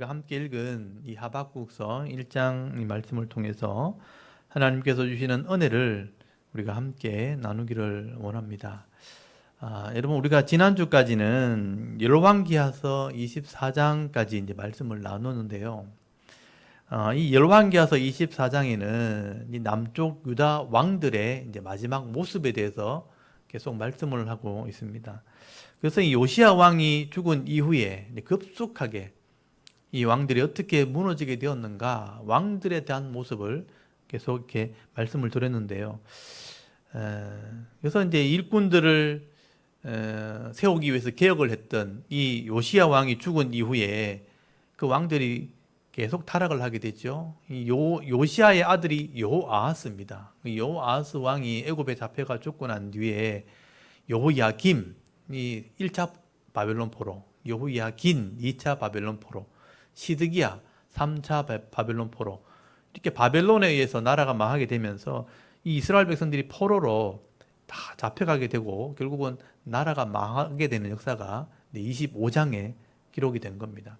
우리가 함께 읽은 이 하박국서 1장 이 말씀을 통해서 하나님께서 주시는 은혜를 우리가 함께 나누기를 원합니다. 여러분, 우리가 지난주까지는 열왕기하서 24장까지 이제 말씀을 나누는데요. 이 열왕기하서 24장에는 이 남쪽 유다 왕들의 이제 마지막 모습에 대해서 계속 말씀을 하고 있습니다. 그래서 이 요시야 왕이 죽은 이후에 급속하게 이 왕들이 어떻게 무너지게 되었는가, 왕들에 대한 모습을 계속 이렇게 말씀을 드렸는데요. 그래서 이제 일꾼들을 세우기 위해서 개혁을 했던 이 요시야 왕이 죽은 이후에 그 왕들이 계속 타락을 하게 됐죠. 이 요시야의 아들이 여호아하스입니다. 여호아하스 왕이 애굽에 잡혀가 죽고 난 뒤에 여호야김 이 1차 바벨론 포로, 여호야긴 2차 바벨론 포로, 시드기야 3차 바벨론 포로, 이렇게 바벨론에 의해서 나라가 망하게 되면서 이 이스라엘 백성들이 포로로 다 잡혀가게 되고 결국은 나라가 망하게 되는 역사가 25장에 기록이 된 겁니다.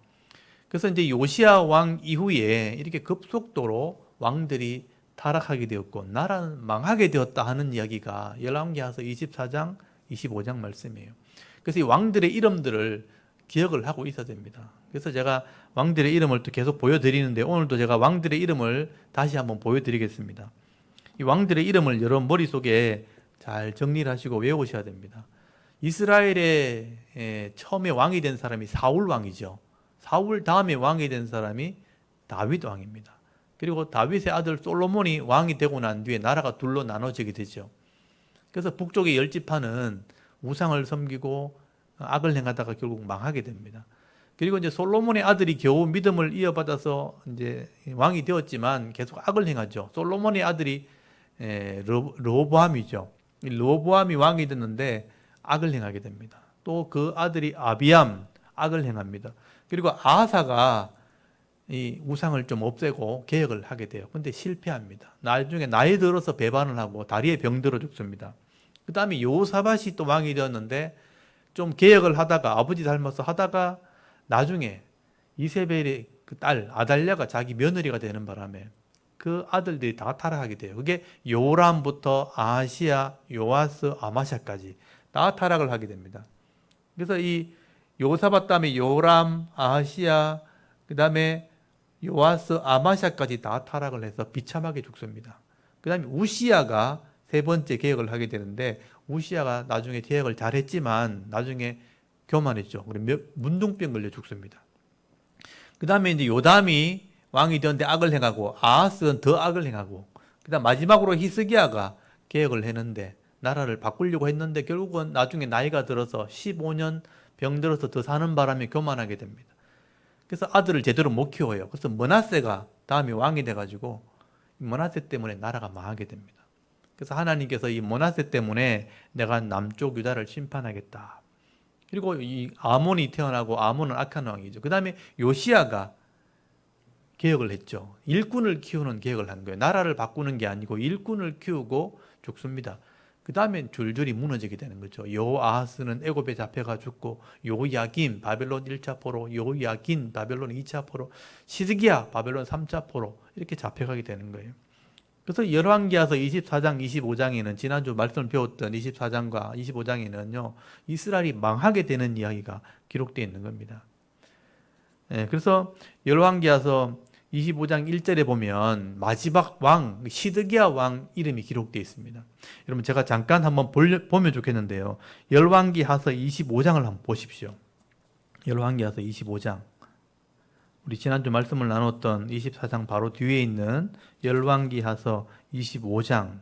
그래서 이제 요시야 왕 이후에 이렇게 급속도로 왕들이 타락하게 되었고 나라는 망하게 되었다 하는 이야기가 열왕기하서 24장, 25장 말씀이에요. 그래서 이 왕들의 이름들을 기억을 하고 있어야 됩니다. 그래서 제가 왕들의 이름을 또 계속 보여드리는데 오늘도 제가 왕들의 이름을 다시 한번 보여드리겠습니다. 이 왕들의 이름을 여러분 머릿속에 잘 정리를 하시고 외우셔야 됩니다. 이스라엘의 처음에 왕이 된 사람이 사울 왕이죠. 사울 다음에 왕이 된 사람이 다윗 왕입니다. 그리고 다윗의 아들 솔로몬이 왕이 되고 난 뒤에 나라가 둘로 나눠지게 되죠. 그래서 북쪽의 10지파는 우상을 섬기고 악을 행하다가 결국 망하게 됩니다. 그리고 이제 솔로몬의 아들이 겨우 믿음을 이어받아서 이제 왕이 되었지만 계속 악을 행하죠. 솔로몬의 아들이 르호보암이죠. 르호보암이 왕이 됐는데 악을 행하게 됩니다. 또 그 아들이 아비암 악을 행합니다. 그리고 아하사가 이 우상을 좀 없애고 개혁을 하게 돼요. 근데 실패합니다. 나중에 나이 들어서 배반을 하고 다리에 병들어 죽습니다. 그 다음에 여호사밧이 또 왕이 되었는데 좀 개혁을 하다가 아버지 닮아서 하다가 나중에 이세벨의 그 딸 아달랴가 자기 며느리가 되는 바람에 그 아들들이 다 타락하게 돼요. 그게 요람부터 아하시야, 요아스, 아마샤까지 다 타락을 하게 됩니다. 그래서 이 여호사밧 다음에 요람, 아하시야, 그 다음에 요아스, 아마샤까지 다 타락을 해서 비참하게 죽습니다. 그 다음에 우시야가 세 번째 개혁을 하게 되는데 우시야가 나중에 개혁을 잘했지만 나중에 교만했죠. 문둥병 걸려 죽습니다. 그 다음에 이제 요담이 왕이 되었는데 악을 행하고 아하스는 더 악을 행하고 그 다음 마지막으로 히스기야가 개혁을 했는데 나라를 바꾸려고 했는데 결국은 나중에 나이가 들어서 15년 병들어서 더 사는 바람에 교만하게 됩니다. 그래서 아들을 제대로 못 키워요. 그래서 므낫세가 다음에 왕이 돼가지고 므낫세 때문에 나라가 망하게 됩니다. 그래서 하나님께서 이 므낫세 때문에 내가 남쪽 유다를 심판하겠다. 그리고 이 아몬이 태어나고 아몬은 악한 왕이죠. 그 다음에 요시야가 개혁을 했죠. 일꾼을 키우는 개혁을 한 거예요. 나라를 바꾸는 게 아니고 일꾼을 키우고 죽습니다. 그 다음에 줄줄이 무너지게 되는 거죠. 여호아하스는 애굽에 잡혀가 죽고 여호야김 바벨론 1차 포로, 여호야긴 바벨론 2차 포로, 시드기야 바벨론 3차 포로 이렇게 잡혀가게 되는 거예요. 그래서 열왕기하서 24장, 25장에는 지난주 말씀을 배웠던 24장과 25장에는요 이스라엘이 망하게 되는 이야기가 기록되어 있는 겁니다. 그래서 열왕기하서 25장 1절에 보면 마지막 왕 시드기야 왕 이름이 기록되어 있습니다. 여러분 제가 잠깐 한번 보면 좋겠는데요. 열왕기하서 25장을 한번 보십시오. 열왕기하서 25장. 우리 지난주 말씀을 나눴던 24장 바로 뒤에 있는 열왕기하서 25장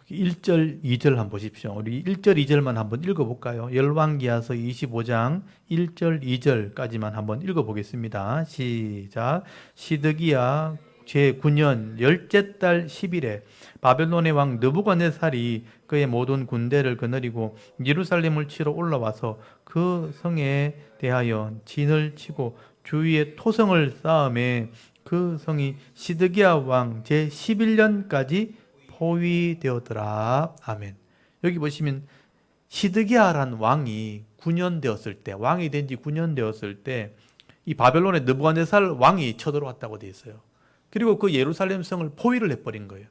1절, 2절 한번 보십시오. 우리 1절, 2절만 한번 읽어볼까요? 열왕기하서 25장 1절, 2절까지만 한번 읽어보겠습니다. 시작. 시드기야 제9년 열째 달 10일에 바벨론의 왕 느부갓네살이 그의 모든 군대를 거느리고 예루살렘을 치러 올라와서 그 성에 대하여 진을 치고 주위에 토성을 쌓음에 그 성이 시드기야 왕 제11년까지 포위되었더라. 아멘. 여기 보시면 시드기야라는 왕이 9년 되었을 때, 왕이 된 지 9년 되었을 때 이 바벨론의 느부갓네살 왕이 쳐들어왔다고 되어 있어요. 그리고 그 예루살렘 성을 포위를 해버린 거예요.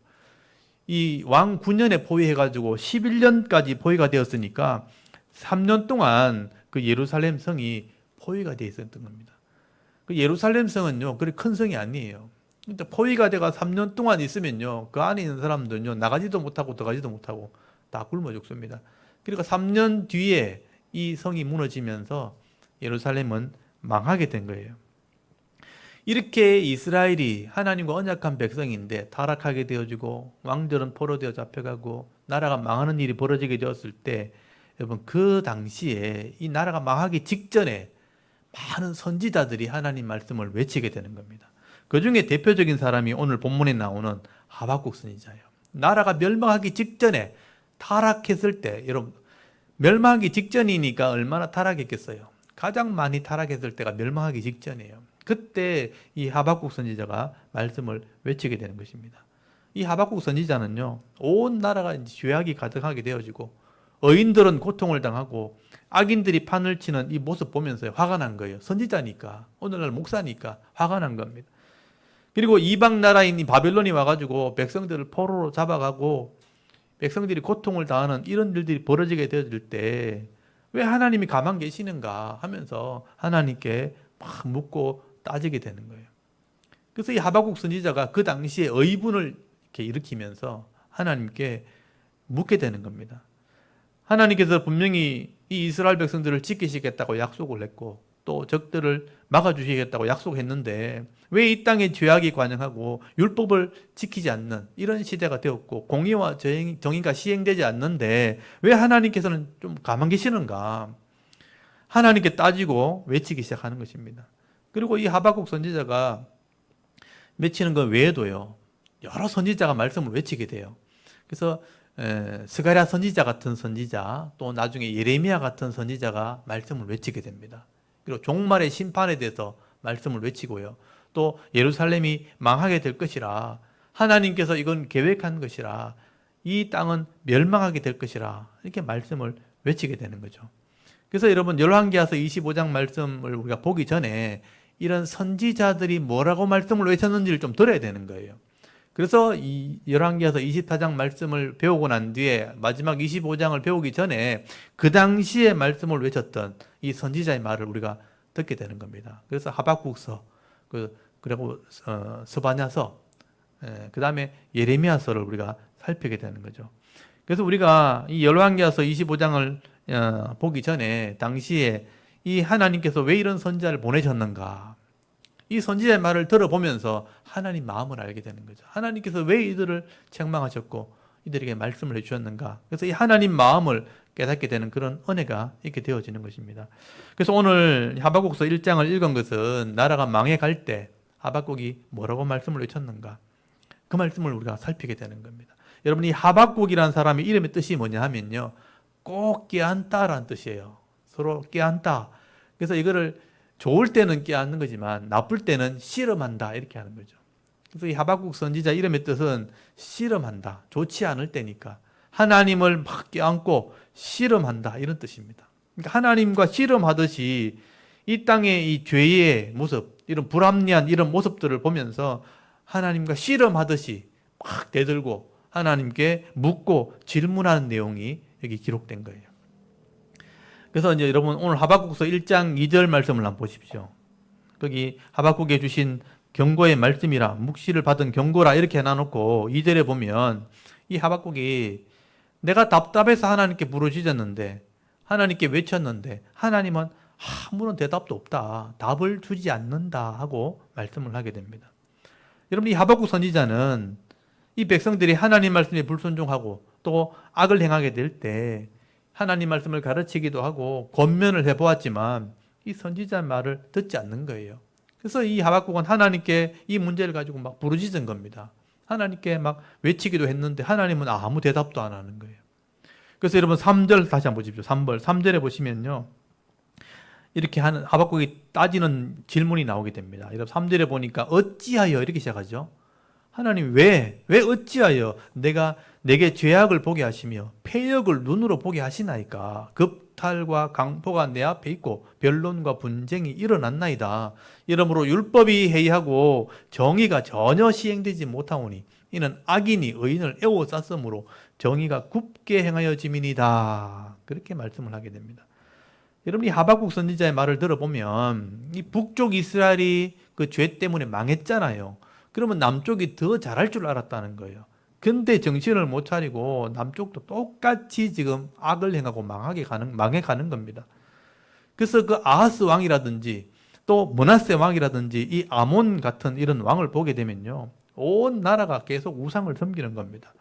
이 왕 9년에 포위해가지고 11년까지 포위가 되었으니까 3년 동안 그 예루살렘 성이 포위가 되어 있었던 겁니다. 그 예루살렘 성은요, 그리 큰 성이 아니에요. 근데 포위가 돼가 3년 동안 있으면요, 그 안에 있는 사람들은요, 나가지도 못하고 들어가지도 못하고 다 굶어 죽습니다. 그리고 3년 뒤에 이 성이 무너지면서 예루살렘은 망하게 된 거예요. 이렇게 이스라엘이 하나님과 언약한 백성인데 타락하게 되어지고 왕들은 포로되어 잡혀가고 나라가 망하는 일이 벌어지게 되었을 때, 여러분 그 당시에 이 나라가 망하기 직전에 많은 선지자들이 하나님 말씀을 외치게 되는 겁니다. 그 중에 대표적인 사람이 오늘 본문에 나오는 하박국 선지자예요. 나라가 멸망하기 직전에 타락했을 때, 여러분 멸망하기 직전이니까 얼마나 타락했겠어요. 가장 많이 타락했을 때가 멸망하기 직전이에요. 그때 이 하박국 선지자가 말씀을 외치게 되는 것입니다. 이 하박국 선지자는요, 온 나라가 죄악이 가득하게 되어지고 의인들은 고통을 당하고 악인들이 판을 치는 이 모습 보면서 화가 난 거예요. 선지자니까, 오늘날 목사니까 화가 난 겁니다. 그리고 이방 나라인 이 바벨론이 와가지고 백성들을 포로로 잡아가고 백성들이 고통을 당하는 이런 일들이 벌어지게 되어질 때 왜 하나님이 가만 계시는가 하면서 하나님께 막 묻고 따지게 되는 거예요. 그래서 이 하박국 선지자가 그 당시에 의분을 이렇게 일으키면서 하나님께 묻게 되는 겁니다. 하나님께서 분명히 이 이스라엘 백성들을 지키시겠다고 약속을 했고 또 적들을 막아주시겠다고 약속했는데 왜 이 땅에 죄악이 관영하고 율법을 지키지 않는 이런 시대가 되었고 공의와 정의가 시행되지 않는데 왜 하나님께서는 좀 가만 계시는가? 하나님께 따지고 외치기 시작하는 것입니다. 그리고 이 하박국 선지자가 외치는 것 외에도요, 여러 선지자가 말씀을 외치게 돼요. 그래서 스가랴 선지자 같은 선지자, 또 나중에 예레미야 같은 선지자가 말씀을 외치게 됩니다. 그리고 종말의 심판에 대해서 말씀을 외치고요. 또 예루살렘이 망하게 될 것이라, 하나님께서 이건 계획한 것이라, 이 땅은 멸망하게 될 것이라, 이렇게 말씀을 외치게 되는 거죠. 그래서 여러분 열왕기하서 25장 말씀을 우리가 보기 전에 이런 선지자들이 뭐라고 말씀을 외쳤는지를 좀 들어야 되는 거예요. 그래서 이 열왕기하서 24장 말씀을 배우고 난 뒤에 마지막 25장을 배우기 전에 그 당시에 말씀을 외쳤던 이 선지자의 말을 우리가 듣게 되는 겁니다. 그래서 하박국서, 그리고 스바냐서, 그 다음에 예레미야서를 우리가 살피게 되는 거죠. 그래서 우리가 이 열왕기하서 25장을 보기 전에 당시에 이 하나님께서 왜 이런 선지자를 보내셨는가, 이 선지자의 말을 들어보면서 하나님 마음을 알게 되는 거죠. 하나님께서 왜 이들을 책망하셨고 이들에게 말씀을 해주셨는가. 그래서 이 하나님 마음을 깨닫게 되는 그런 은혜가 있게 되어지는 것입니다. 그래서 오늘 하박국서 1장을 읽은 것은 나라가 망해갈 때 하박국이 뭐라고 말씀을 외쳤는가, 그 말씀을 우리가 살피게 되는 겁니다. 여러분, 이 하박국이라는 사람의 이름의 뜻이 뭐냐 하면요, 꼭 깨안다라는 뜻이에요. 서로 깨안다. 그래서 이거를 좋을 때는 깨안는 거지만 나쁠 때는 씨름한다, 이렇게 하는 거죠. 그래서 이 하박국 선지자 이름의 뜻은 씨름한다, 좋지 않을 때니까 하나님을 막 껴안고 씨름한다, 이런 뜻입니다. 그러니까 하나님과 씨름하듯이 이 땅의 이 죄의 모습, 이런 불합리한 이런 모습들을 보면서 하나님과 씨름하듯이 막 대들고 하나님께 묻고 질문하는 내용이 여기 기록된 거예요. 그래서 이제 여러분 오늘 하박국서 1장 2절 말씀을 한번 보십시오. 거기 하박국에 주신 경고의 말씀이라, 묵시를 받은 경고라 이렇게 해놔놓고 2절에 보면 이 하박국이 내가 답답해서 하나님께 부르짖었는데, 하나님께 외쳤는데 하나님은 아무런 대답도 없다, 답을 주지 않는다 하고 말씀을 하게 됩니다. 여러분, 이 하박국 선지자는 이 백성들이 하나님 말씀에 불순종하고 또 악을 행하게 될 때 하나님 말씀을 가르치기도 하고 권면을 해보았지만 이 선지자의 말을 듣지 않는 거예요. 그래서 이 하박국은 하나님께 이 문제를 가지고 막 부르짖은 겁니다. 하나님께 막 외치기도 했는데 하나님은 아무 대답도 안 하는 거예요. 그래서 여러분 3절 다시 한번 보십시오. 3절에 보시면요, 이렇게 하는 하박국이 따지는 질문이 나오게 됩니다. 여러분 3절에 보니까 어찌하여 이렇게 시작하죠. 하나님 왜 어찌하여 내게 죄악을 보게 하시며 패역을 눈으로 보게 하시나이까? 겁탈과 강포가 내 앞에 있고 변론과 분쟁이 일어났나이다. 이러므로 율법이 해이하고 정의가 전혀 시행되지 못하오니 이는 악인이 의인을 애워쌌으므로 정의가 굽게 행하여짐이니이다. 그렇게 말씀을 하게 됩니다. 여러분이 하박국 선지자의 말을 들어보면 이 북쪽 이스라엘이 그 죄 때문에 망했잖아요. 그러면 남쪽이 더 잘할 줄 알았다는 거예요. 근데 정신을 못 차리고 남쪽도 똑같이 지금 악을 행하고 망해가는 겁니다. 그래서 그 아하스 왕이라든지 또 므낫세 왕이라든지 이 아몬 같은 이런 왕을 보게 되면요, 온 나라가 계속 우상을 섬기는 겁니다.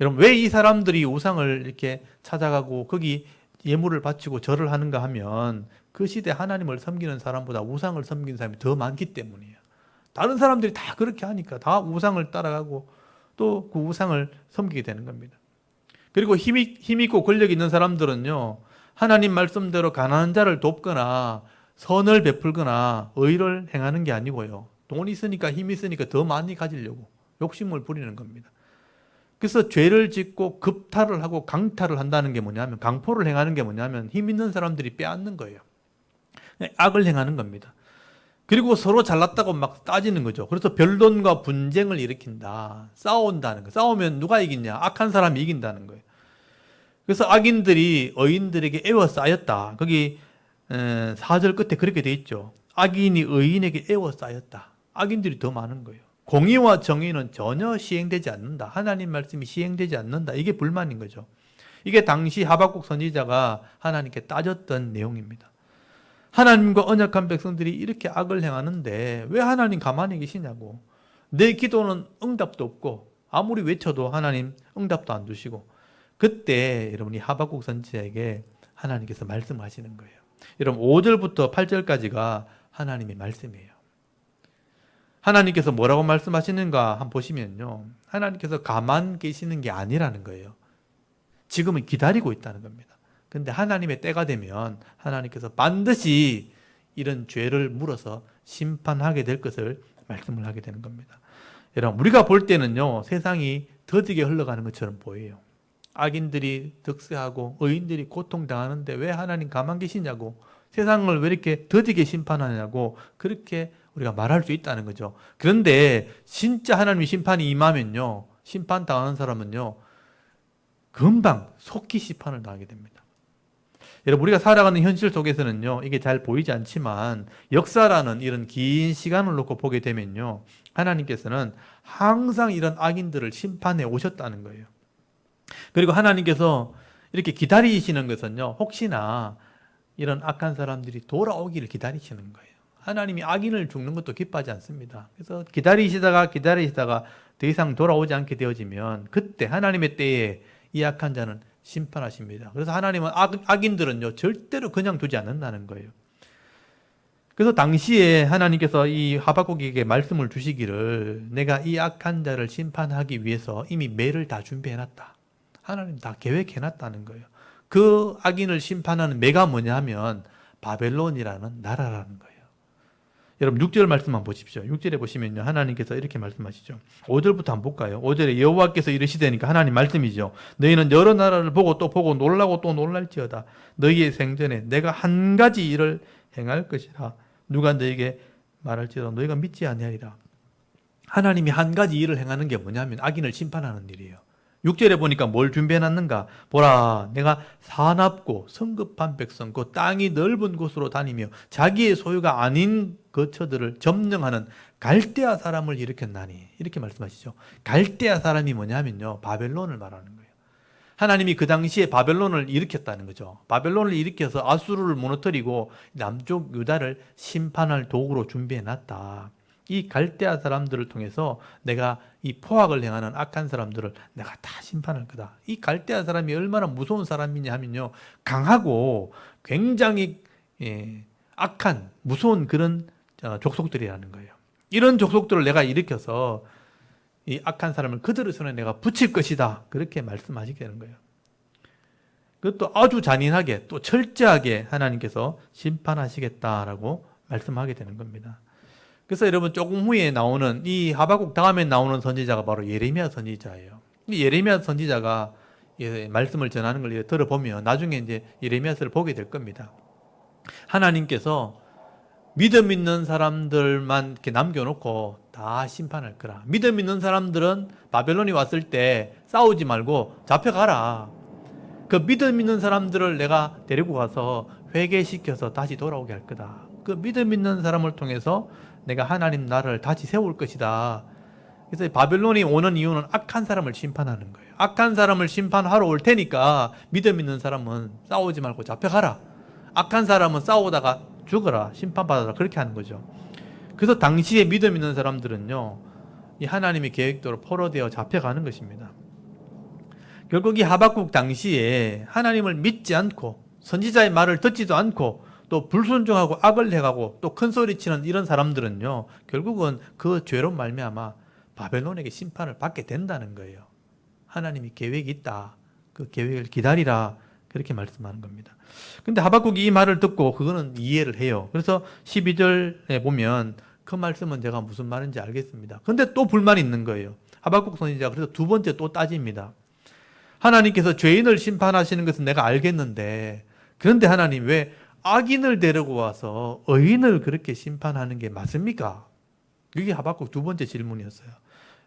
여러분, 왜 이 사람들이 우상을 이렇게 찾아가고 거기 예물을 바치고 절을 하는가 하면 그 시대 하나님을 섬기는 사람보다 우상을 섬기는 사람이 더 많기 때문이에요. 다른 사람들이 다 그렇게 하니까 다 우상을 따라가고 또 그 우상을 섬기게 되는 겁니다. 그리고 힘있고 권력 있는 사람들은요, 하나님 말씀대로 가난한 자를 돕거나 선을 베풀거나 의를 행하는 게 아니고요, 돈 있으니까 힘 있으니까 더 많이 가지려고 욕심을 부리는 겁니다. 그래서 죄를 짓고 급탈을 하고 강탈을 한다는 게 뭐냐면, 강포를 행하는 게 뭐냐면 힘 있는 사람들이 빼앗는 거예요. 악을 행하는 겁니다. 그리고 서로 잘났다고 막 따지는 거죠. 그래서 변론과 분쟁을 일으킨다. 싸운다는 거. 싸우면 누가 이기냐? 악한 사람이 이긴다는 거예요. 그래서 악인들이 의인들에게 애워싸였다. 거기 4절 끝에 그렇게 돼 있죠. 악인이 의인에게 애워싸였다. 악인들이 더 많은 거예요. 공의와 정의는 전혀 시행되지 않는다. 하나님 말씀이 시행되지 않는다. 이게 불만인 거죠. 이게 당시 하박국 선지자가 하나님께 따졌던 내용입니다. 하나님과 언약한 백성들이 이렇게 악을 행하는데 왜 하나님 가만히 계시냐고. 내 기도는 응답도 없고 아무리 외쳐도 하나님 응답도 안 주시고. 그때 여러분이 하박국 선지자에게 하나님께서 말씀하시는 거예요. 여러분 5절부터 8절까지가 하나님의 말씀이에요. 하나님께서 뭐라고 말씀하시는가 한번 보시면요, 하나님께서 가만 계시는 게 아니라는 거예요. 지금은 기다리고 있다는 겁니다. 근데 하나님의 때가 되면 하나님께서 반드시 이런 죄를 물어서 심판하게 될 것을 말씀을 하게 되는 겁니다. 여러분, 우리가 볼 때는요, 세상이 더디게 흘러가는 것처럼 보여요. 악인들이 득세하고 의인들이 고통당하는데 왜 하나님 가만 계시냐고, 세상을 왜 이렇게 더디게 심판하냐고 그렇게 우리가 말할 수 있다는 거죠. 그런데 진짜 하나님의 심판이 임하면요, 심판당하는 사람은요, 금방 속히 심판을 당하게 됩니다. 여러분, 우리가 살아가는 현실 속에서는요, 이게 잘 보이지 않지만 역사라는 이런 긴 시간을 놓고 보게 되면요, 하나님께서는 항상 이런 악인들을 심판해 오셨다는 거예요. 그리고 하나님께서 이렇게 기다리시는 것은요, 혹시나 이런 악한 사람들이 돌아오기를 기다리시는 거예요. 하나님이 악인을 죽는 것도 기뻐하지 않습니다. 그래서 기다리시다가 더 이상 돌아오지 않게 되어지면 그때 하나님의 때에 이 악한 자는 심판하십니다. 그래서 하나님은 악인들은요, 절대로 그냥 두지 않는다는 거예요. 그래서 당시에 하나님께서 이 하박국에게 말씀을 주시기를, 내가 이 악한 자를 심판하기 위해서 이미 매를 다 준비해놨다. 하나님 다 계획해놨다는 거예요. 그 악인을 심판하는 매가 뭐냐 하면 바벨론이라는 나라라는 거예요. 여러분 6절 말씀만 보십시오. 6절에 보시면요, 하나님께서 이렇게 말씀하시죠. 5절부터 한번 볼까요? 5절에 여호와께서 이르시되니까 하나님 말씀이죠. 너희는 여러 나라를 보고 또 보고 놀라고 또 놀랄지어다. 너희의 생전에 내가 한 가지 일을 행할 것이라. 누가 너희에게 말할지어다 너희가 믿지 아니하리라. 하나님이 한 가지 일을 행하는 게 뭐냐면 악인을 심판하는 일이에요. 6절에 보니까 뭘 준비해놨는가? 보라, 내가 사납고 성급한 백성, 그 땅이 넓은 곳으로 다니며 자기의 소유가 아닌 거처들을 점령하는 갈대아 사람을 일으켰나니. 이렇게 말씀하시죠. 갈대아 사람이 뭐냐면요, 바벨론을 말하는 거예요. 하나님이 그 당시에 바벨론을 일으켰다는 거죠. 바벨론을 일으켜서 아수르를 무너뜨리고 남쪽 유다를 심판할 도구로 준비해놨다. 이 갈대아 사람들을 통해서 내가 이 포악을 행하는 악한 사람들을 내가 다 심판할 거다. 이 갈대아 사람이 얼마나 무서운 사람이냐 하면요, 강하고 굉장히 악한 무서운 그런 족속들이라는 거예요. 이런 족속들을 내가 일으켜서 이 악한 사람을 그들의 손에 내가 붙일 것이다. 그렇게 말씀하시게 되는 거예요. 그것도 아주 잔인하게 또 철저하게 하나님께서 심판하시겠다라고 말씀하게 되는 겁니다. 그래서 여러분 조금 후에 나오는 이 하박국 다음에 나오는 선지자가 바로 예레미야 선지자예요. 이 예레미야 선지자가 말씀을 전하는 걸 들어보면 나중에 이제 예레미야서를 보게 될 겁니다. 하나님께서 믿음 있는 사람들만 이렇게 남겨놓고 다 심판할 거라. 믿음 있는 사람들은 바벨론이 왔을 때 싸우지 말고 잡혀가라. 그 믿음 있는 사람들을 내가 데리고 가서 회개시켜서 다시 돌아오게 할 거다. 그 믿음 있는 사람을 통해서 내가 하나님 나라를 다시 세울 것이다. 그래서 바벨론이 오는 이유는 악한 사람을 심판하는 거예요. 악한 사람을 심판하러 올 테니까 믿음 있는 사람은 싸우지 말고 잡혀가라. 악한 사람은 싸우다가 죽어라. 심판받아라. 그렇게 하는 거죠. 그래서 당시에 믿음 있는 사람들은요, 이 하나님의 계획대로 포로되어 잡혀가는 것입니다. 결국 이 하박국 당시에 하나님을 믿지 않고 선지자의 말을 듣지도 않고 또 불순종하고 악을 행하고 또 큰소리치는 이런 사람들은요, 결국은 그 죄로 말미암아 바벨론에게 심판을 받게 된다는 거예요. 하나님이 계획이 있다. 그 계획을 기다리라. 그렇게 말씀하는 겁니다. 근데 하박국이 이 말을 듣고 그거는 이해를 해요. 그래서 12절에 보면 그 말씀은 제가 무슨 말인지 알겠습니다. 근데 또 불만이 있는 거예요. 하박국 선지자가 그래서 두 번째 또 따집니다. 하나님께서 죄인을 심판하시는 것은 내가 알겠는데, 그런데 하나님 왜 악인을 데리고 와서 의인을 그렇게 심판하는 게 맞습니까? 이게 하박국 두 번째 질문이었어요.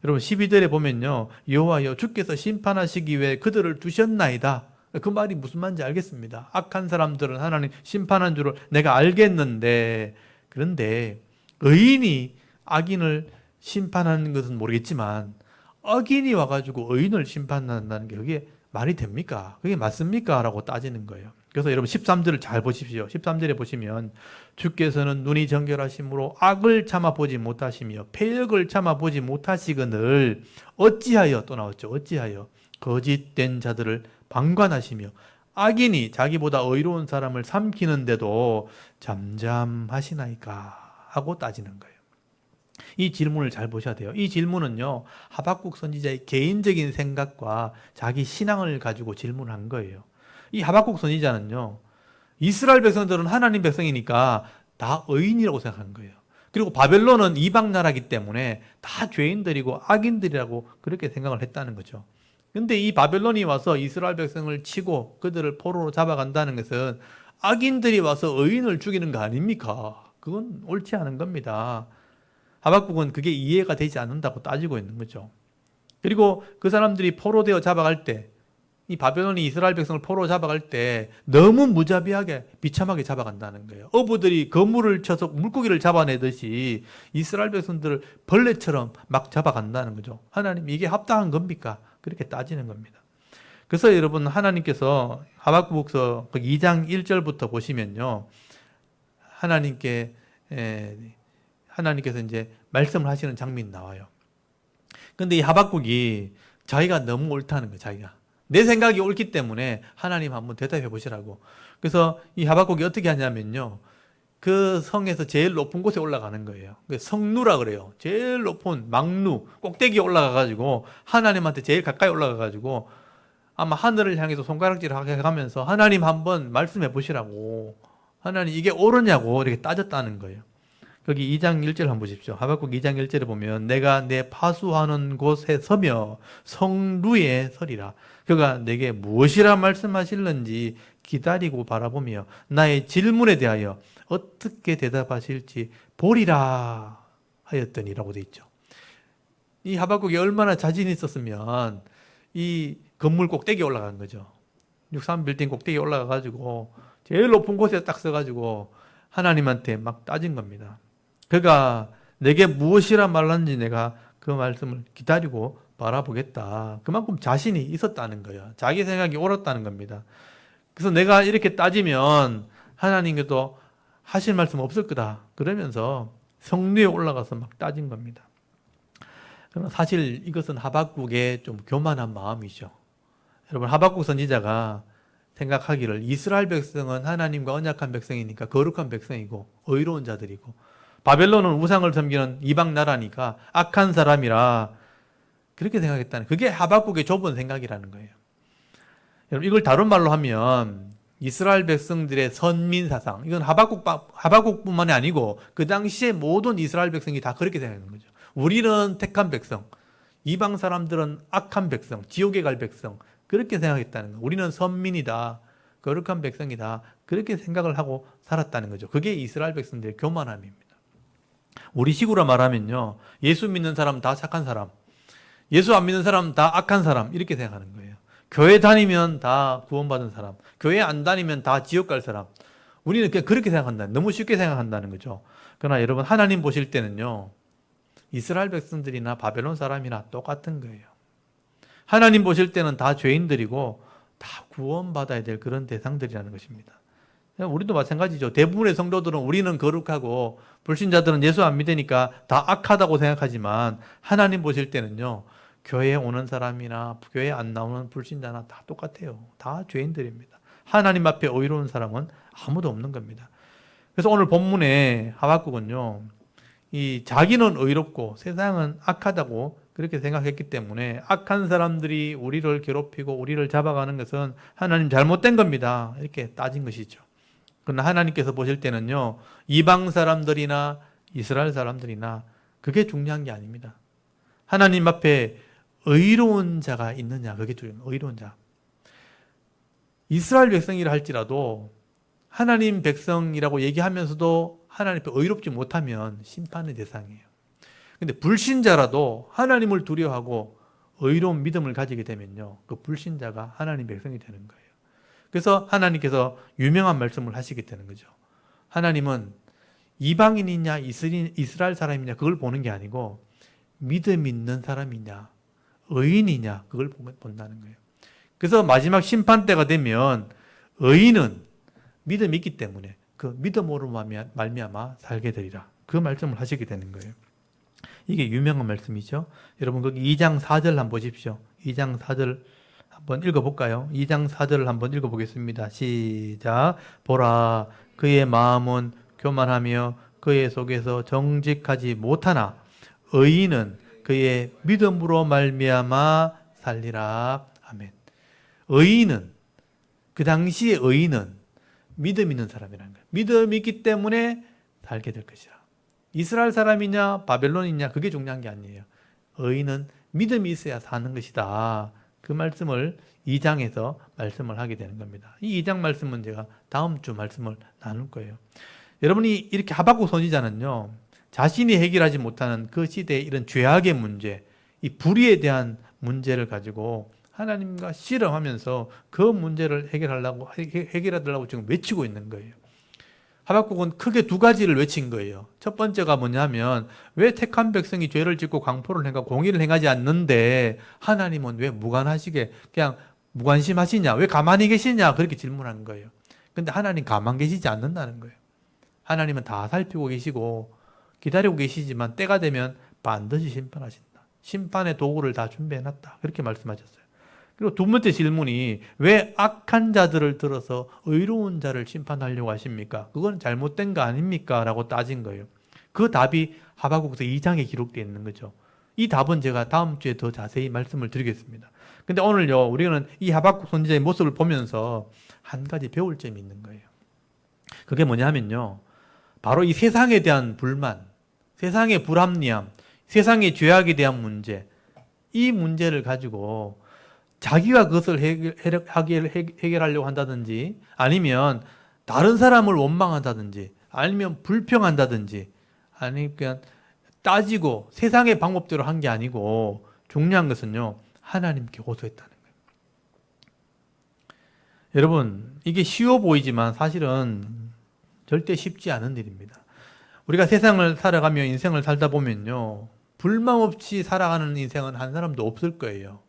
여러분 12절에 보면요, 여호와여 주께서 심판하시기 위해 그들을 두셨나이다. 그 말이 무슨 말인지 알겠습니다. 악한 사람들은 하나님 심판한 줄을 내가 알겠는데, 그런데 의인이 악인을 심판하는 것은 모르겠지만 악인이 와가지고 의인을 심판한다는 게 그게 말이 됩니까? 그게 맞습니까? 라고 따지는 거예요. 그래서 여러분 13절을 잘 보십시오. 13절에 보시면 주께서는 눈이 정결하심으로 악을 참아보지 못하시며 패역을 참아보지 못하시거늘 어찌하여, 또 나왔죠. 어찌하여 거짓된 자들을 방관하시며 악인이 자기보다 의로운 사람을 삼키는데도 잠잠하시나이까 하고 따지는 거예요. 이 질문을 잘 보셔야 돼요. 이 질문은요, 하박국 선지자의 개인적인 생각과 자기 신앙을 가지고 질문한 거예요. 이 하박국 선지자는요, 이스라엘 백성들은 하나님 백성이니까 다 의인이라고 생각한 거예요. 그리고 바벨론은 이방 나라이기 때문에 다 죄인들이고 악인들이라고 그렇게 생각을 했다는 거죠. 근데 이 바벨론이 와서 이스라엘 백성을 치고 그들을 포로로 잡아간다는 것은 악인들이 와서 의인을 죽이는 거 아닙니까? 그건 옳지 않은 겁니다. 하박국은 그게 이해가 되지 않는다고 따지고 있는 거죠. 그리고 그 사람들이 포로되어 잡아갈 때, 이 바벨론이 이스라엘 백성을 포로 잡아갈 때 너무 무자비하게 비참하게 잡아간다는 거예요. 어부들이 거물을 쳐서 물고기를 잡아내듯이 이스라엘 백성들을 벌레처럼 막 잡아간다는 거죠. 하나님 이게 합당한 겁니까? 그렇게 따지는 겁니다. 그래서 여러분 하나님께서 하박국서 2장 1절부터 보시면요, 하나님께서 이제 말씀을 하시는 장면이 나와요. 근데 이 하박국이 자기가 너무 옳다는 거예요. 자기가 내 생각이 옳기 때문에 하나님 한번 대답해 보시라고. 그래서 이 하박국이 어떻게 하냐면요, 그 성에서 제일 높은 곳에 올라가는 거예요. 성루라 그래요. 제일 높은 망루 꼭대기에 올라가가지고 하나님한테 제일 가까이 올라가가지고 아마 하늘을 향해서 손가락질을 하면서 하나님 한번 말씀해 보시라고, 하나님 이게 옳으냐고 이렇게 따졌다는 거예요. 거기 2장 1절 한번 보십시오. 하박국 2장 1절에 보면 내가 내 파수하는 곳에 서며 성루에 서리라. 그가 내게 무엇이라 말씀하실는지 기다리고 바라보며 나의 질문에 대하여 어떻게 대답하실지 보리라 하였더니라고 돼 있죠. 이 하박국이 얼마나 자신이 있었으면 이 건물 꼭대기에 올라간 거죠. 63빌딩 꼭대기에 올라가가지고 제일 높은 곳에 딱 서가지고 하나님한테 막 따진 겁니다. 그가 내게 무엇이라 말하는지 내가 그 말씀을 기다리고 바라보겠다. 그만큼 자신이 있었다는 거예요. 자기 생각이 옳았다는 겁니다. 그래서 내가 이렇게 따지면 하나님께도 하실 말씀 없을 거다. 그러면서 성루에 올라가서 막 따진 겁니다. 그러나 사실 이것은 하박국의 좀 교만한 마음이죠. 여러분 하박국 선지자가 생각하기를 이스라엘 백성은 하나님과 언약한 백성이니까 거룩한 백성이고 의로운 자들이고, 바벨론은 우상을 섬기는 이방 나라니까 악한 사람이라 그렇게 생각했다는, 그게 하박국의 좁은 생각이라는 거예요. 여러분 이걸 다른 말로 하면 이스라엘 백성들의 선민 사상, 이건 하박국뿐만이 아니고 그 당시에 모든 이스라엘 백성이 다 그렇게 생각하는 거죠. 우리는 택한 백성, 이방 사람들은 악한 백성, 지옥에 갈 백성, 그렇게 생각했다는 거예요. 우리는 선민이다, 거룩한 백성이다, 그렇게 생각을 하고 살았다는 거죠. 그게 이스라엘 백성들의 교만함입니다. 우리 식으로 말하면요, 예수 믿는 사람 다 착한 사람, 예수 안 믿는 사람 다 악한 사람, 이렇게 생각하는 거예요. 교회 다니면 다 구원받은 사람, 교회 안 다니면 다 지옥 갈 사람. 우리는 그냥 그렇게 생각한다. 너무 쉽게 생각한다는 거죠. 그러나 여러분, 하나님 보실 때는요, 이스라엘 백성들이나 바벨론 사람이나 똑같은 거예요. 하나님 보실 때는 다 죄인들이고 다 구원받아야 될 그런 대상들이라는 것입니다. 우리도 마찬가지죠. 대부분의 성도들은 우리는 거룩하고 불신자들은 예수 안 믿으니까 다 악하다고 생각하지만 하나님 보실 때는요, 교회에 오는 사람이나 교회에 안 나오는 불신자나 다 똑같아요. 다 죄인들입니다. 하나님 앞에 의로운 사람은 아무도 없는 겁니다. 그래서 오늘 본문에 하박국은요, 이 자기는 의롭고 세상은 악하다고 그렇게 생각했기 때문에 악한 사람들이 우리를 괴롭히고 우리를 잡아가는 것은 하나님 잘못된 겁니다. 이렇게 따진 것이죠. 그러나 하나님께서 보실 때는요, 이방 사람들이나 이스라엘 사람들이나 그게 중요한 게 아닙니다. 하나님 앞에 의로운 자가 있느냐, 그게 중요해요. 의로운 자. 이스라엘 백성이라 할지라도 하나님 백성이라고 얘기하면서도 하나님 앞에 의롭지 못하면 심판의 대상이에요. 근데 불신자라도 하나님을 두려워하고 의로운 믿음을 가지게 되면요, 그 불신자가 하나님 백성이 되는 거예요. 그래서 하나님께서 유명한 말씀을 하시게 되는 거죠. 하나님은 이방인이냐 이스라엘 사람이냐 그걸 보는 게 아니고 믿음 있는 사람이냐 의인이냐 그걸 본다는 거예요. 그래서 마지막 심판 때가 되면 의인은 믿음이 있기 때문에 그 믿음으로 말미암아 살게 되리라, 그 말씀을 하시게 되는 거예요. 이게 유명한 말씀이죠. 여러분 거기 2장 4절 한번 보십시오. 2장 4절 한번 읽어볼까요? 2장 4절을 한번 읽어보겠습니다. 시작. 보라, 그의 마음은 교만하며 그의 속에서 정직하지 못하나 의인은 그의 믿음으로 말미암아 살리라. 아멘. 의인은, 그 당시의 의인은 믿음 있는 사람이라는 거예요. 믿음이 있기 때문에 살게 될 것이라. 이스라엘 사람이냐 바벨론이냐 그게 중요한 게 아니에요. 의인은 믿음이 있어야 사는 것이다. 그 말씀을 2장에서 말씀을 하게 되는 겁니다. 이 2장 말씀은 제가 다음 주 말씀을 나눌 거예요. 여러분이 이렇게 하박국 선지자는요, 자신이 해결하지 못하는 그 시대의 이런 죄악의 문제, 이 불의에 대한 문제를 가지고 하나님과 씨름하면서 그 문제를 해결하려고 지금 외치고 있는 거예요. 하박국은 크게 두 가지를 외친 거예요. 첫 번째가 뭐냐면, 왜 택한 백성이 죄를 짓고 강포를 행하고 공의를 행하지 않는데 하나님은 왜 무관하시게 그냥 무관심하시냐, 왜 가만히 계시냐, 그렇게 질문하는 거예요. 근데 하나님 가만 계시지 않는다는 거예요. 하나님은 다 살피고 계시고 기다리고 계시지만 때가 되면 반드시 심판하신다. 심판의 도구를 다 준비해놨다. 그렇게 말씀하셨어요. 그리고 두 번째 질문이, 왜 악한 자들을 들어서 의로운 자를 심판하려고 하십니까? 그건 잘못된 거 아닙니까? 라고 따진 거예요. 그 답이 하박국서 2장에 기록되어 있는 거죠. 이 답은 제가 다음 주에 더 자세히 말씀을 드리겠습니다. 근데 오늘요, 우리는 이 하박국 선지자의 모습을 보면서 한 가지 배울 점이 있는 거예요. 그게 뭐냐면요, 바로 이 세상에 대한 불만, 세상의 불합리함, 세상의 죄악에 대한 문제, 이 문제를 가지고 자기가 그것을 해결하려고 한다든지, 아니면 다른 사람을 원망한다든지, 아니면 불평한다든지, 아니면 그냥 따지고 세상의 방법대로 한 게 아니고, 중요한 것은요, 하나님께 호소했다는 거예요. 여러분, 이게 쉬워 보이지만 사실은 절대 쉽지 않은 일입니다. 우리가 세상을 살아가며 인생을 살다 보면요, 불만 없이 살아가는 인생은 한 사람도 없을 거예요.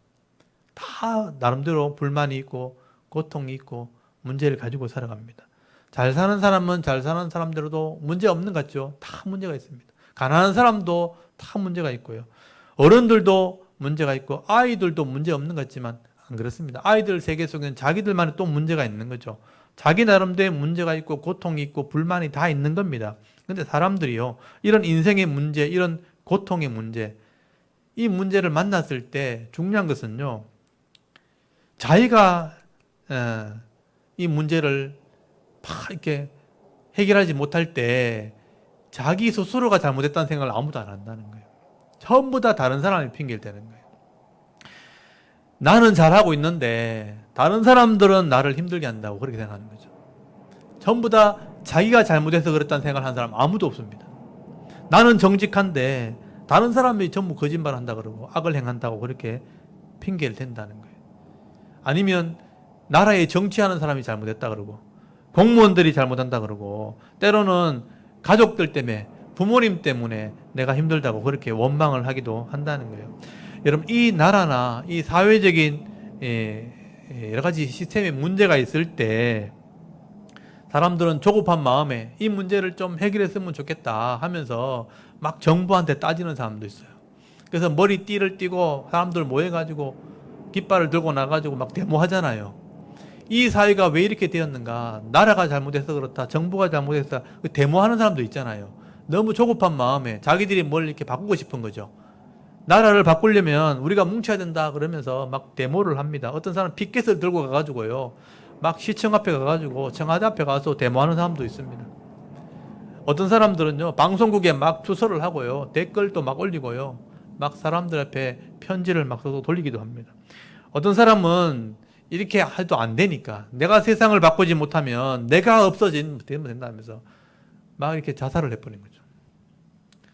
다 나름대로 불만이 있고 고통이 있고 문제를 가지고 살아갑니다. 잘 사는 사람은 잘 사는 사람대로도 문제 없는 것 같죠? 다 문제가 있습니다. 가난한 사람도 다 문제가 있고요. 어른들도 문제가 있고 아이들도 문제 없는 것 같지만 안 그렇습니다. 아이들 세계 속에는 자기들만의 또 문제가 있는 거죠. 자기 나름대로 문제가 있고 고통이 있고 불만이 다 있는 겁니다. 근데 사람들이요, 이런 인생의 문제, 이런 고통의 문제, 이 문제를 만났을 때 중요한 것은요, 자기가 이 문제를 막 이렇게 해결하지 못할 때 자기 스스로가 잘못했다는 생각을 아무도 안 한다는 거예요. 전부 다 다른 사람이 핑계를 대는 거예요. 나는 잘하고 있는데 다른 사람들은 나를 힘들게 한다고 그렇게 생각하는 거죠. 전부 다 자기가 잘못해서 그랬다는 생각을 하는 사람 아무도 없습니다. 나는 정직한데 다른 사람이 전부 거짓말한다 그러고 악을 행한다고 그렇게 핑계를 댄다는 거예요. 아니면 나라에 정치하는 사람이 잘못했다 그러고 공무원들이 잘못한다 그러고 때로는 가족들 때문에 부모님 때문에 내가 힘들다고 그렇게 원망을 하기도 한다는 거예요. 여러분 이 나라나 이 사회적인 여러 가지 시스템에 문제가 있을 때 사람들은 조급한 마음에 이 문제를 좀 해결했으면 좋겠다 하면서 막 정부한테 따지는 사람도 있어요. 그래서 머리띠를 띠고 사람들 모여가지고 깃발을 들고 나가지고 막 데모하잖아요. 이 사회가 왜 이렇게 되었는가? 나라가 잘못해서 그렇다. 정부가 잘못해서 데모하는 사람도 있잖아요. 너무 조급한 마음에 자기들이 뭘 이렇게 바꾸고 싶은 거죠. 나라를 바꾸려면 우리가 뭉쳐야 된다 그러면서 막 데모를 합니다. 어떤 사람은 피켓을 들고 가가지고요. 막 시청 앞에 가가지고 청와대 앞에 가서 데모하는 사람도 있습니다. 어떤 사람들은요. 방송국에 막 투서를 하고요. 댓글도 막 올리고요. 막 사람들 앞에 편지를 막 써서 돌리기도 합니다. 어떤 사람은 이렇게 해도 안 되니까 내가 세상을 바꾸지 못하면 내가 없어지면 된다면서 막 이렇게 자살을 해버린 거죠.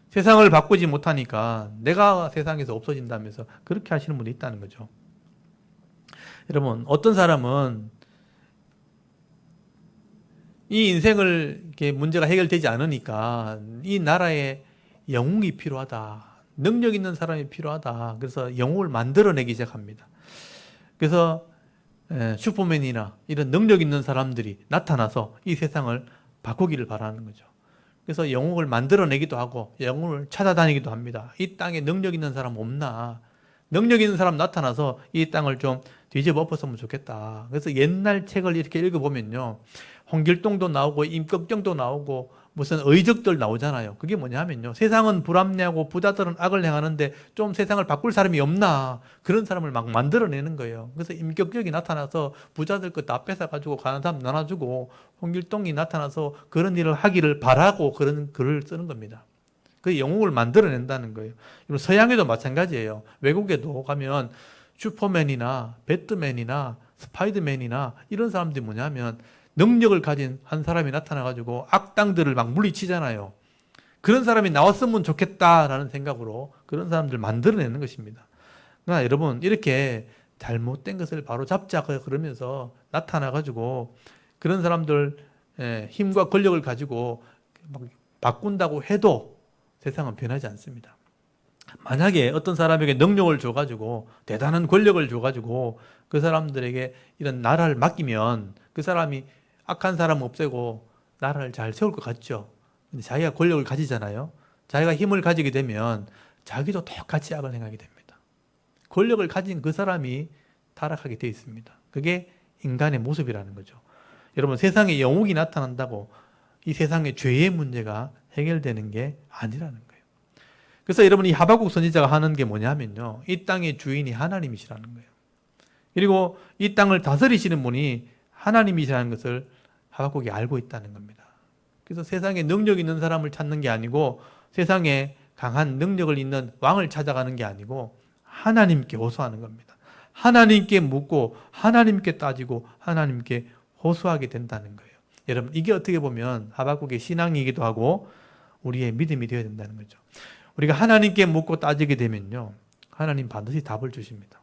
세상을 바꾸지 못하니까 내가 세상에서 없어진다면서 그렇게 하시는 분이 있다는 거죠. 여러분 어떤 사람은 이 인생을 이렇게 문제가 해결되지 않으니까 이 나라에 영웅이 필요하다. 능력 있는 사람이 필요하다. 그래서 영웅을 만들어내기 시작합니다. 그래서 슈퍼맨이나 이런 능력 있는 사람들이 나타나서 이 세상을 바꾸기를 바라는 거죠. 그래서 영웅을 만들어내기도 하고 영웅을 찾아다니기도 합니다. 이 땅에 능력 있는 사람 없나? 능력 있는 사람 나타나서 이 땅을 좀 뒤집어 엎었으면 좋겠다. 그래서 옛날 책을 이렇게 읽어보면요. 홍길동도 나오고 임꺽정도 나오고 무슨 의적들 나오잖아요. 그게 뭐냐면요. 세상은 불합리하고 부자들은 악을 행하는데 좀 세상을 바꿀 사람이 없나. 그런 사람을 막 만들어내는 거예요. 그래서 임꺽정이 나타나서 부자들 거 다 뺏어가지고 가는 사람 나눠주고 홍길동이 나타나서 그런 일을 하기를 바라고 그런 글을 쓰는 겁니다. 그 영웅을 만들어낸다는 거예요. 서양에도 마찬가지예요. 외국에도 가면 슈퍼맨이나 배트맨이나 스파이더맨이나 이런 사람들이 뭐냐면 능력을 가진 한 사람이 나타나가지고 악당들을 막 물리치잖아요. 그런 사람이 나왔으면 좋겠다라는 생각으로 그런 사람들을 만들어내는 것입니다. 그러니까 여러분 이렇게 잘못된 것을 바로 잡자 그러면서 나타나가지고 그런 사람들 힘과 권력을 가지고 막 바꾼다고 해도 세상은 변하지 않습니다. 만약에 어떤 사람에게 능력을 줘가지고 대단한 권력을 줘가지고 그 사람들에게 이런 나라를 맡기면 그 사람이 악한 사람 없애고 나라를 잘 세울 것 같죠. 근데 자기가 권력을 가지잖아요. 자기가 힘을 가지게 되면 자기도 똑같이 악을 행하게 됩니다. 권력을 가진 그 사람이 타락하게 되어 있습니다. 그게 인간의 모습이라는 거죠. 여러분 세상에 영웅이 나타난다고 이 세상의 죄의 문제가 해결되는 게 아니라는 거예요. 그래서 여러분 이 하박국 선지자가 하는 게 뭐냐면요. 이 땅의 주인이 하나님이시라는 거예요. 그리고 이 땅을 다스리시는 분이 하나님이시라는 것을 하박국이 알고 있다는 겁니다. 그래서 세상에 능력 있는 사람을 찾는 게 아니고 세상에 강한 능력을 있는 왕을 찾아가는 게 아니고 하나님께 호소하는 겁니다. 하나님께 묻고 하나님께 따지고 하나님께 호소하게 된다는 거예요. 여러분 이게 어떻게 보면 하박국의 신앙이기도 하고 우리의 믿음이 되어야 된다는 거죠. 우리가 하나님께 묻고 따지게 되면요. 하나님 반드시 답을 주십니다.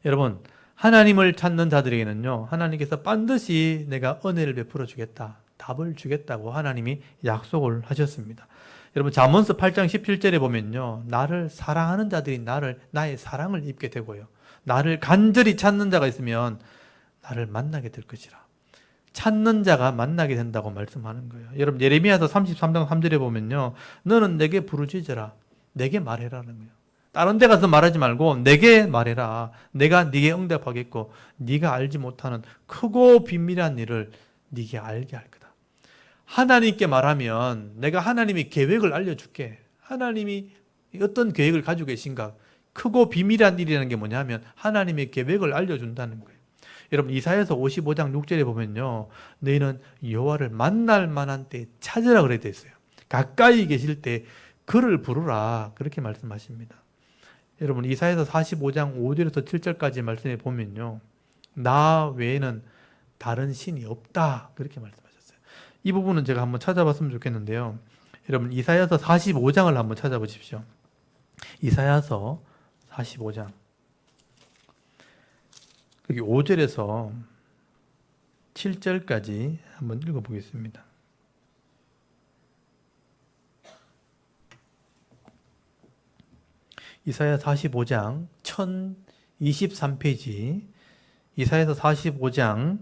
여러분 하나님을 찾는 자들에게는요. 하나님께서 반드시 내가 은혜를 베풀어 주겠다. 답을 주겠다고 하나님이 약속을 하셨습니다. 여러분 잠언서 8장 17절에 보면요. 나를 사랑하는 자들이 나의 사랑을 입게 되고요. 나를 간절히 찾는 자가 있으면 나를 만나게 될 것이라. 찾는 자가 만나게 된다고 말씀하는 거예요. 여러분 예레미야서 33장 3절에 보면요. 너는 내게 부르짖어라. 내게 말해라는 거예요. 다른 데 가서 말하지 말고 내게 말해라. 내가 네게 응답하겠고 네가 알지 못하는 크고 비밀한 일을 네게 알게 할 거다. 하나님께 말하면 내가 하나님의 계획을 알려줄게. 하나님이 어떤 계획을 가지고 계신가. 크고 비밀한 일이라는 게 뭐냐면 하나님의 계획을 알려준다는 거예요. 여러분 이사야서 55장 6절에 보면요, 너희는 여호와를 만날 만한 때 찾으라 그래 돼 있어요. 가까이 계실 때 그를 부르라 그렇게 말씀하십니다. 여러분 이사야서 45장 5절에서 7절까지 말씀해 보면요, 나 외에는 다른 신이 없다 그렇게 말씀하셨어요. 이 부분은 제가 한번 찾아봤으면 좋겠는데요. 여러분 이사야서 45장을 한번 찾아보십시오. 이사야서 45장 여기 5절에서 7절까지 한번 읽어보겠습니다. 이사야 45장 1023페이지, 이사야서 45장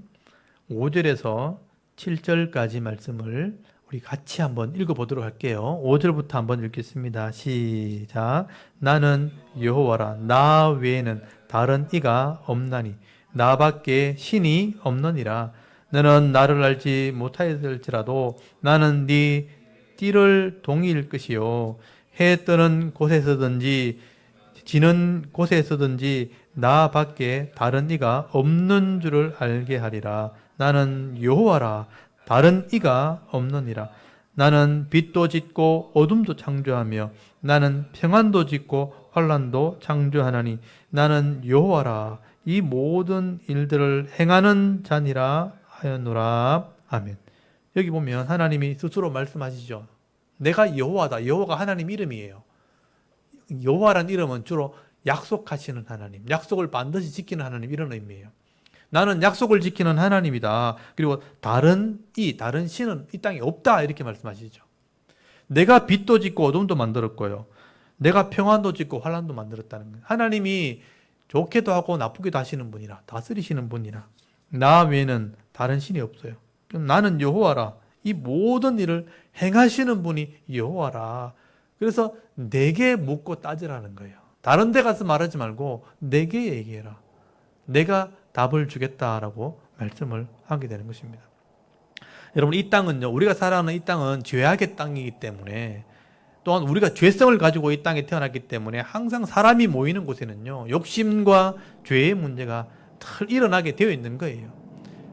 5절에서 7절까지 말씀을 우리 같이 한번 읽어보도록 할게요. 5절부터 한번 읽겠습니다. 시작. 나는 여호와라. 나 외에는 다른 이가 없나니 나밖에 신이 없느니라. 너는 나를 알지 못하였을지라도 나는 네 띠를 동일 것이요 해 뜨는 곳에서든지 지는 곳에서든지 나밖에 다른 이가 없는 줄을 알게 하리라. 나는 여호와라. 다른 이가 없느니라. 나는 빛도 짓고 어둠도 창조하며 나는 평안도 짓고 환난도 창조하나니 나는 여호와라. 이 모든 일들을 행하는 자니라 하였노라. 아멘. 여기 보면 하나님이 스스로 말씀하시죠. 내가 여호와다. 여호와가 하나님 이름이에요. 여호와란 이름은 주로 약속하시는 하나님, 약속을 반드시 지키는 하나님, 이런 의미예요. 나는 약속을 지키는 하나님이다. 그리고 다른 신은 이 땅에 없다 이렇게 말씀하시죠. 내가 빛도 짓고 어둠도 만들었고요, 내가 평안도 짓고 환난도 만들었다는 거예요. 하나님이 좋게도 하고 나쁘게도 하시는 분이라, 다스리시는 분이라, 나 외에는 다른 신이 없어요. 그럼 나는 여호와라. 이 모든 일을 행하시는 분이 여호와라. 그래서 내게 묻고 따지라는 거예요. 다른 데 가서 말하지 말고 내게 얘기해라. 내가 답을 주겠다라고 말씀을 하게 되는 것입니다. 여러분 이 땅은요, 우리가 살아가는 이 땅은 죄악의 땅이기 때문에, 또한 우리가 죄성을 가지고 이 땅에 태어났기 때문에 항상 사람이 모이는 곳에는요, 욕심과 죄의 문제가 늘 일어나게 되어 있는 거예요.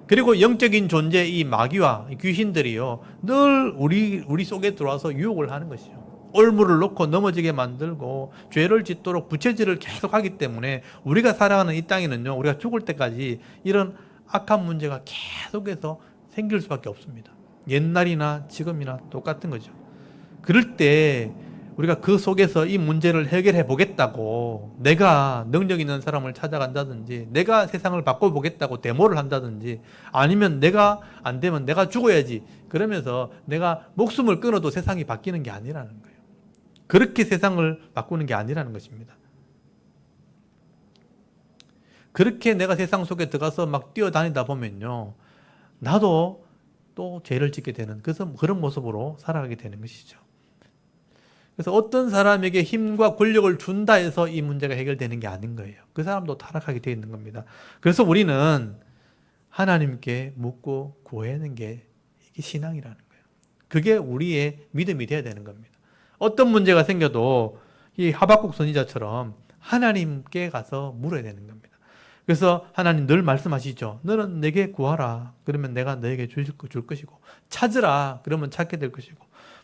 그리고 영적인 존재 이 마귀와 귀신들이요, 늘 우리 속에 들어와서 유혹을 하는 것이죠. 올무를 놓고 넘어지게 만들고 죄를 짓도록 부채질을 계속하기 때문에 우리가 살아가는 이 땅에는요, 우리가 죽을 때까지 이런 악한 문제가 계속해서 생길 수밖에 없습니다. 옛날이나 지금이나 똑같은 거죠. 그럴 때 우리가 그 속에서 이 문제를 해결해 보겠다고 내가 능력 있는 사람을 찾아간다든지, 내가 세상을 바꿔보겠다고 데모를 한다든지, 아니면 내가 안 되면 내가 죽어야지 그러면서 내가 목숨을 끊어도 세상이 바뀌는 게 아니라는 거예요. 그렇게 세상을 바꾸는 게 아니라는 것입니다. 그렇게 내가 세상 속에 들어가서 막 뛰어다니다 보면요, 나도 또 죄를 짓게 되는 그런 모습으로 살아가게 되는 것이죠. 그래서 어떤 사람에게 힘과 권력을 준다 해서 이 문제가 해결되는 게 아닌 거예요. 그 사람도 타락하게 되어 있는 겁니다. 그래서 우리는 하나님께 묻고 구하는 게 이게 신앙이라는 거예요. 그게 우리의 믿음이 되어야 되는 겁니다. 어떤 문제가 생겨도 이 하박국 선지자처럼 하나님께 가서 물어야 되는 겁니다. 그래서 하나님 늘 말씀하시죠. 너는 내게 구하라. 그러면 내가 너에게 줄 것이고, 찾으라. 그러면 찾게 될 것이고,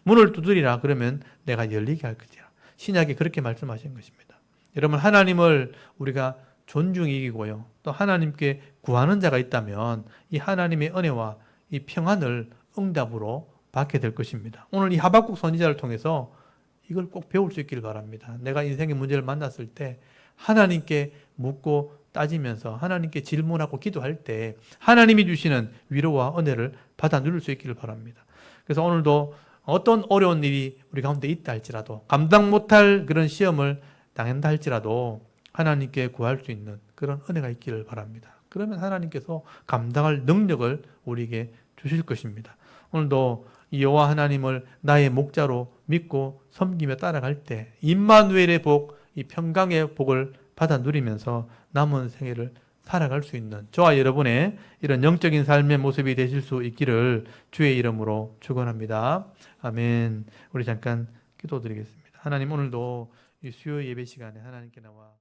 문을 두드리라. 그러면 내가 열리게 할 것이라. 신약에 그렇게 말씀하신 것입니다. 여러분 하나님을 우리가 존중히 여기고요, 또 하나님께 구하는 자가 있다면 이 하나님의 은혜와 이 평안을 응답으로 받게 될 것입니다. 오늘 이 하박국 선지자를 통해서 이걸 꼭 배울 수 있기를 바랍니다. 내가 인생의 문제를 만났을 때 하나님께 묻고 따지면서 하나님께 질문하고 기도할 때 하나님이 주시는 위로와 은혜를 받아 누릴 수 있기를 바랍니다. 그래서 오늘도 어떤 어려운 일이 우리 가운데 있다 할지라도, 감당 못할 그런 시험을 당한다 할지라도 하나님께 구할 수 있는 그런 은혜가 있기를 바랍니다. 그러면 하나님께서 감당할 능력을 우리에게 주실 것입니다. 오늘도 이 여호와 하나님을 나의 목자로 믿고 섬기며 따라갈 때 임마누엘의 복, 이 평강의 복을 받아 누리면서 남은 생애를 살아갈 수 있는 저와 여러분의 이런 영적인 삶의 모습이 되실 수 있기를 주의 이름으로 축원합니다. 아멘. 우리 잠깐 기도드리겠습니다. 하나님, 오늘도 이 수요 예배 시간에 하나님께 나와